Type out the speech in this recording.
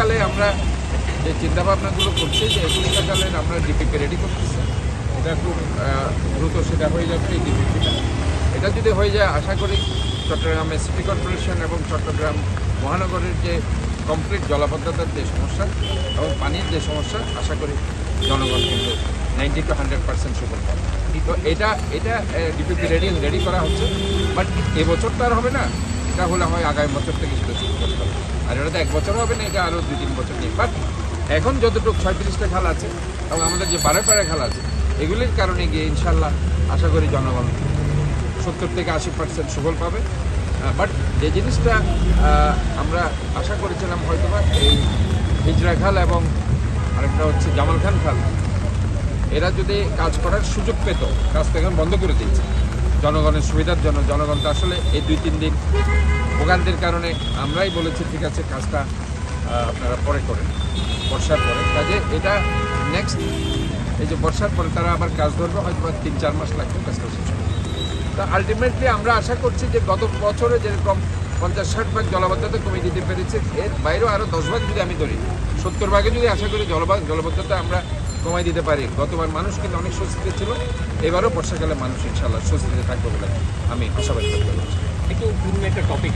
বর্ষাকালে আমরা যে চিন্তাভাবনাগুলো করছি যে 21টা সালের আমরা ডিপিপি রেডি করতেছি, এটা খুব দ্রুত সেটা হয়ে যাবে এই ডিপিপিটা। এটা যদি হয়ে যায় আশা করি চট্টগ্রামের সিটি কর্পোরেশন এবং চট্টগ্রাম মহানগরের যে কমপ্লিট জলাবদ্ধতার যে সমস্যা এবং পানির যে সমস্যা আশা করি জনগণ কিন্তু 90 to 100% সুফল পাবে। তো এটা ডিপিপি রেডি করা হচ্ছে, বাট এবছর তো আর হবে না, এটা হলে হয় আগামী বছর থেকে সেটা শুরু করতে হবে। আর এটা তো 1 বছর হবে না, এটা আরও 2-3 বছর নেই। বাট এখন যতটুকু 36টা খাল আছে এবং আমাদের যে 12 খাল আছে এগুলির কারণে গিয়ে ইনশাল্লাহ আশা করি জনগণ 70 থেকে 80% সুফল পাবে। বাট যে জিনিসটা আমরা আশা করেছিলাম হয়তোবা এই হিজরা খাল এবং আরেকটা হচ্ছে জামাল খান খাল, এরা যদি কাজ করার সুযোগ পেত, কাজ তো এখন বন্ধ করে দিয়েছে জনগণের সুবিধার জন্য। জনগণ তো আসলে এই 2-3 দিন ভোগান্তির কারণে আমরাই বলেছি ঠিক আছে কাজটা আপনারা পরে করেন, বর্ষার পরে। কাজে এটা নেক্সট এই যে বর্ষার পরে তারা আবার কাজ ধরবে, হয়তো 3-4 মাস লাগবে কাজটা শেষ হবে। তা আলটিমেটলি আমরা আশা করছি যে গত বছরে যেরকম 50-60 ভাগ জলাবদ্ধতা কমিয়ে দিতে পেরেছে, এর বাইরেও আরও 10 ভাগ যদি আমি ধরি, 70 ভাগে যদি আশা করি জলবদ্ধতা আমরা কমাই দিতে পারি। গতবার মানুষ কিন্তু অনেক স্বস্তিতে ছিল, এবারও বর্ষাকালে মানুষ ইনশাআল্লাহ স্বস্তিতে থাকবে বলে আমি আশাবাদী করতে পারছি। একটু পুরনো একটা টপিক